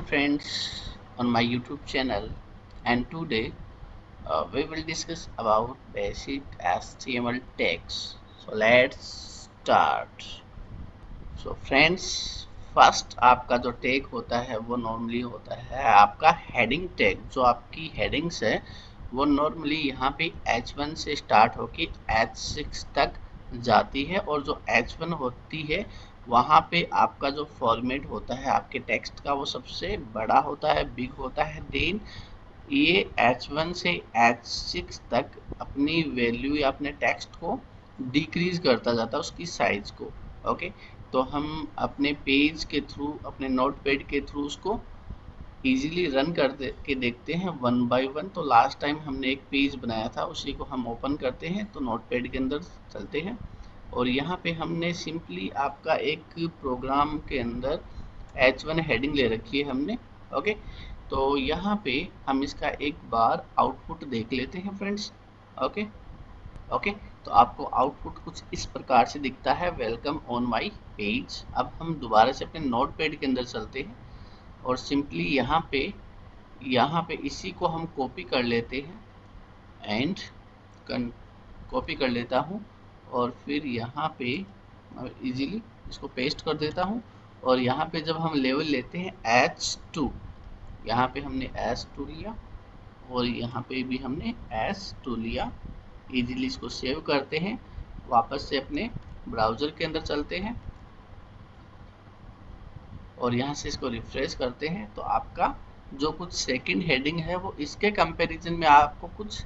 friends on my YouTube channel, and today we will discuss about basic HTML tags. So let's start. So friends, first आपका जो tag होता है वो normally होता है आपका हेडिंग टैग। जो आपकी हेडिंग्स है वो नॉर्मली यहाँ पे H1 से स्टार्ट होके H6 तक जाती है, और जो H1 होती है वहाँ पे आपका जो फॉर्मेट होता है आपके टेक्स्ट का वो सबसे बड़ा होता है, बिग होता है। देन ये H1 से H6 तक अपनी वैल्यू या अपने टेक्स्ट को डिक्रीज करता जाता है, उसकी साइज को। ओके, तो हम अपने पेज के थ्रू, अपने नोट पैड के थ्रू उसको इजीली रन कर के देखते हैं वन बाय वन। तो लास्ट टाइम हमने एक पेज बनाया था, उसी को हम ओपन करते हैं। तो नोट पैड के अंदर चलते हैं और यहाँ पे हमने सिंपली आपका एक प्रोग्राम के अंदर H1 हेडिंग ले रखी है हमने। ओके, तो यहाँ पे हम इसका एक बार आउटपुट देख लेते हैं फ्रेंड्स। ओके ओके, तो आपको आउटपुट कुछ इस प्रकार से दिखता है, वेलकम ऑन माय पेज। अब हम दोबारा से अपने नोट पैड के अंदर चलते हैं और सिंपली यहाँ पे इसी को हम कॉपी कर लेते हैं एंड कॉपी कर लेता हूँ, और फिर यहाँ पे इजीली इसको पेस्ट कर देता हूँ। और यहाँ पे जब हम लेवल लेते हैं H2, यहाँ पे हमने H2 लिया और यहाँ पे भी हमने H2 लिया। इजीली इसको सेव करते हैं, वापस से अपने ब्राउज़र के अंदर चलते हैं और यहाँ से इसको रिफ्रेश करते हैं। तो आपका जो कुछ सेकंड हेडिंग है वो इसके कंपैरिजन में आपको कुछ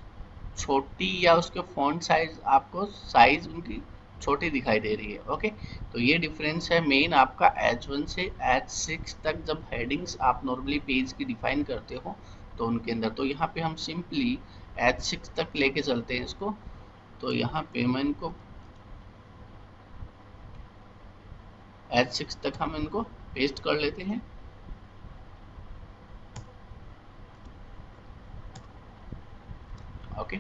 छोटी, या उसके फॉन्ट साइज, आपको साइज उनकी छोटी दिखाई दे रही है। ओके, तो ये डिफरेंस है मेन आपका H1 से H6 तक जब हेडिंग्स आप नॉर्मली पेज की डिफाइन करते हो तो उनके अंदर। तो यहाँ पे हम सिंपली H6 तक लेके चलते हैं इसको। तो यहाँ पे मैं इनको H6 तक हम इनको पेस्ट कर लेते हैं। ओके,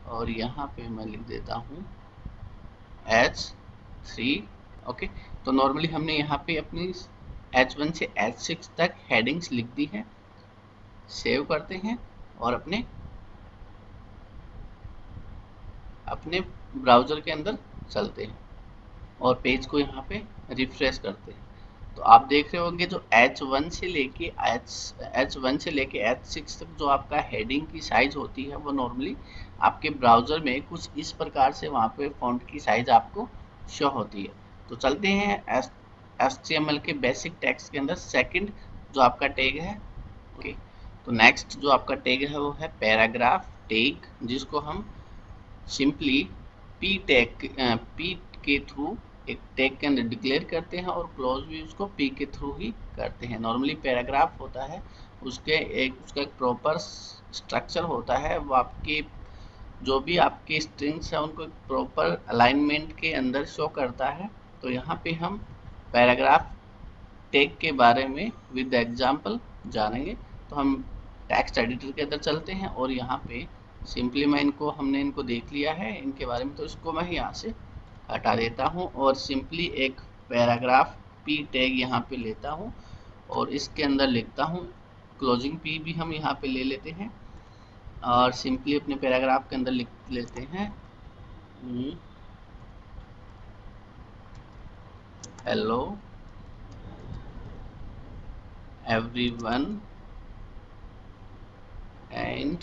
और यहाँ पे मैं लिख देता हूँ H3। ओके, तो नॉर्मली हमने यहाँ पे अपनी H1 से H6 तक हेडिंग्स लिख दी है। सेव करते हैं और अपने ब्राउज़र के अंदर चलते हैं और पेज को यहाँ पे रिफ्रेश करते हैं। तो आप देख रहे होंगे जो H1 से लेके H6 तक जो आपका हेडिंग की साइज होती है वो नॉर्मली आपके ब्राउज़र में कुछ इस प्रकार से वहाँ पे फॉन्ट की साइज आपको शो होती है। तो चलते हैं HTML के बेसिक टैग्स के अंदर सेकंड जो आपका टैग है। ओके, तो नेक्स्ट जो आपका टैग है वो है पैराग्राफ टैग, जिसको हम सिंपली पी के थ्रू एक टैग के अंदर डिक्लेयर करते हैं और क्लोज भी उसको पी के थ्रू ही करते हैं। नॉर्मली पैराग्राफ होता है उसका एक प्रॉपर स्ट्रक्चर होता है, वो आपके जो भी आपके स्ट्रिंग्स हैं उनको प्रॉपर अलाइनमेंट के अंदर शो करता है। तो यहाँ पे हम पैराग्राफ टैग के बारे में विद एग्जांपल जानेंगे। तो हम टेक्स्ट एडिटर के अंदर चलते हैं और यहाँ पे सिंपली हमने इनको देख लिया है इनके बारे में, तो इसको मैं यहाँ से हटा देता हूँ और सिंपली एक पैराग्राफ पी टैग यहाँ पे लेता हूँ और इसके अंदर लिखता हूँ क्लोजिंग पी भी हम यहाँ पे ले लेते हैं और सिंपली अपने पैराग्राफ के अंदर लिख लेते हैं हेलो एवरीवन एंड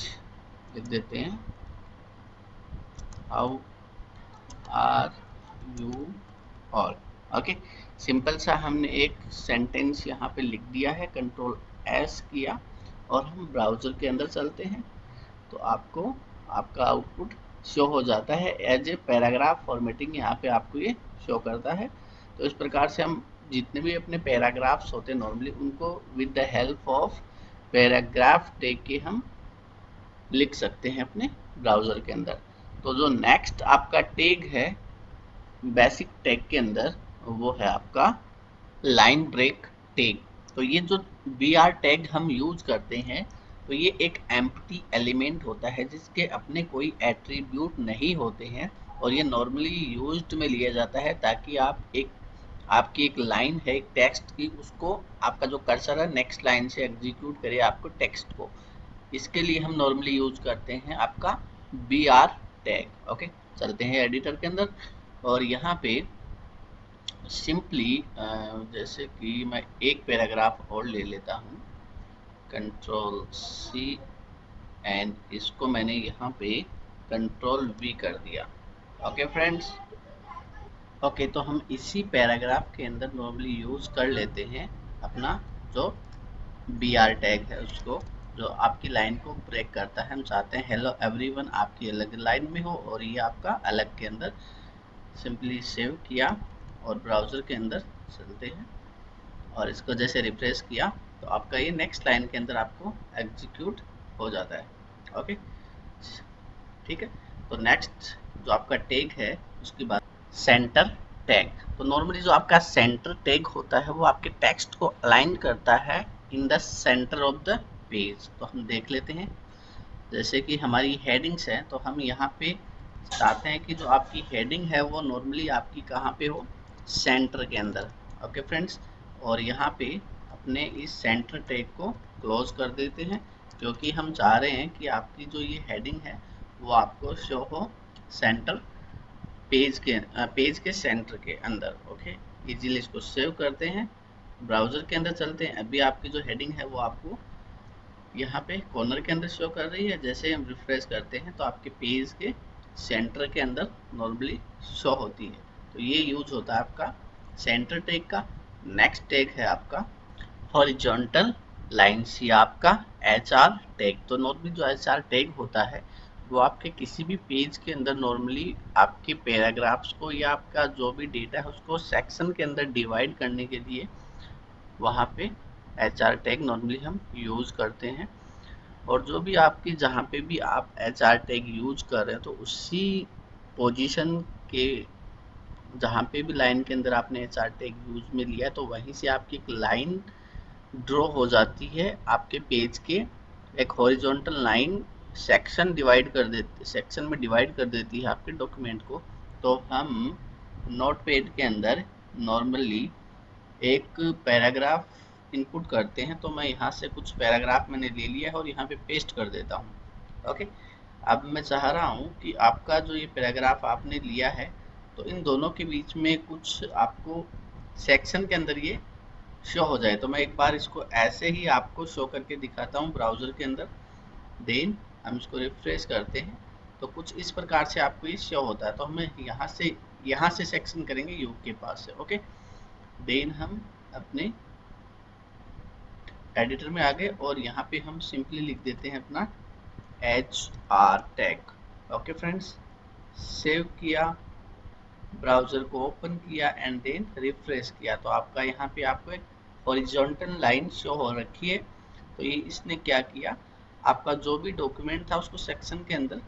लिख देते हैं how are you all. Okay, simple सा हमने एक सेंटेंस यहाँ पे लिख दिया है, कंट्रोल एस किया और हम ब्राउज़र के अंदर चलते हैं। तो आपको आपका आउटपुट शो हो जाता है एज ए पैराग्राफ फॉर्मेटिंग, यहाँ पे आपको ये शो करता है। तो इस प्रकार से हम जितने भी अपने पैराग्राफ्स होते हैं नॉर्मली उनको with the help of paragraph tag के हम लिख सकते हैं अपने ब्राउज़र के अंदर। तो जो नेक्स्ट आपका टैग है बेसिक टैग के अंदर वो है आपका लाइन ब्रेक टैग। तो ये जो BR टैग हम यूज करते हैं तो ये एक एम्प्टी एलिमेंट होता है जिसके अपने कोई एट्रीब्यूट नहीं होते हैं और ये नॉर्मली यूज्ड में लिया जाता है ताकि आप एक आपकी एक लाइन है एक टेक्स्ट की, उसको आपका जो कर्सर है नेक्स्ट लाइन से एग्जीक्यूट करे आपको टेक्स्ट को। इसके लिए हम नॉर्मली यूज करते हैं आपका BR टैग। ओके, चलते हैं एडिटर के अंदर और यहाँ पे सिंपली जैसे कि मैं एक पैराग्राफ और ले लेता हूँ, Ctrl+C एंड इसको मैंने यहाँ पे Ctrl+V कर दिया। ओके फ्रेंड्स, ओके तो हम इसी पैराग्राफ के अंदर नॉर्मली यूज कर लेते हैं अपना जो BR टैग है उसको, जो आपकी लाइन को ब्रेक करता है। हम चाहते हैं हेलो एवरीवन आपकी अलग लाइन में हो और ये आपका अलग के अंदर। सिंपली सेव किया और ब्राउज़र के अंदर चलते हैं और इसको जैसे रिफ्रेश किया तो आपका ये नेक्स्ट लाइन के अंदर आपको एग्जीक्यूट हो जाता है। ओके ठीक है, तो नेक्स्ट जो आपका टैग है उसकी बात सेंटर टैग। तो नॉर्मली जो आपका सेंटर टैग होता है वो आपके टेक्स्ट को अलाइन करता है in the centre of the page. तो हम देख लेते हैं, जैसे कि हमारी हेडिंग्स है तो हम यहाँ पे चाहते हैं कि जो आपकी हेडिंग है वो नॉर्मली आपकी कहाँ पे हो, सेंटर के अंदर। ओके फ्रेंड्स, और यहाँ पे अपने इस सेंटर टैग को क्लोज कर देते हैं, क्योंकि हम चाह रहे हैं कि आपकी जो ये हेडिंग है वो आपको शो हो सेंटर पेज के सेंटर के अंदर। ओके, इजीली इसको सेव करते हैं, ब्राउज़र के अंदर चलते हैं। अभी आपकी जो हेडिंग है वो आपको यहाँ पे कॉर्नर के अंदर शो कर रही है। जैसे हम रिफ्रेश करते हैं तो आपके पेज के सेंटर के अंदर नॉर्मली शो होती है। तो ये यूज होता है आपका सेंटर टैग का। नेक्स्ट टैग है आपका हॉरिजॉन्टल लाइन्स या आपका HR टैग। तो नॉर्मली जो HR टैग होता है वो आपके किसी भी पेज के अंदर नॉर्मली आपके पैराग्राफ्स को या आपका जो भी डेटा है उसको सेक्शन के अंदर डिवाइड करने के लिए वहाँ पे HR टैग नॉर्मली हम यूज़ करते हैं। और जो भी आपकी जहाँ पे भी आप HR टैग यूज कर रहे हैं तो उसी पोजीशन के जहाँ पे भी लाइन के अंदर आपने HR टैग यूज में लिया है तो वहीं से आपकी एक लाइन ड्रॉ हो जाती है आपके पेज के। एक हॉरिजॉन्टल लाइन सेक्शन में डिवाइड कर देती है आपके डॉक्यूमेंट को। तो हम नोटपैड के अंदर नॉर्मली एक पैराग्राफ इनपुट करते हैं, तो मैं यहाँ से कुछ पैराग्राफ मैंने ले लिया है और यहाँ पे पेस्ट कर देता हूँ। ओके, अब मैं चाह रहा हूँ कि आपका जो ये पैराग्राफ आपने लिया है तो इन दोनों के बीच में कुछ आपको सेक्शन के अंदर ये शो हो जाए। तो मैं एक बार इसको ऐसे ही आपको शो करके दिखाता हूँ ब्राउज़र के अंदर। देन हम इसको रिफ्रेश करते हैं तो कुछ इस प्रकार से आपको ये शो होता है। तो हमें यहाँ से सेक्शन करेंगे यू के पास से। ओके, देन हम अपने एडिटर में आ गए और यहाँ पे हम सिंपली लिख देते हैं अपना HR tag. Okay friends, save किया, ब्राउज़र को ओपन किया एंड देन रिफ्रेश किया तो आपका यहाँ पे आपको एक हॉरिजॉन्टल लाइन शो हो रखी है। तो ये इसने क्या किया, आपका जो भी डॉक्यूमेंट था उसको सेक्शन के अंदर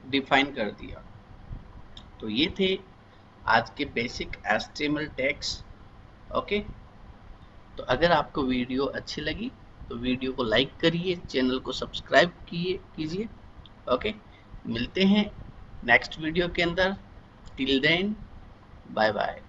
डिफाइन कर दिया। तो ये थे आज के बेसिक HTML टैग्स। ओके, तो अगर आपको वीडियो अच्छी लगी तो वीडियो को लाइक करिए, चैनल को सब्सक्राइब कीजिए। ओके, मिलते हैं नेक्स्ट वीडियो के अंदर। Till then, bye bye.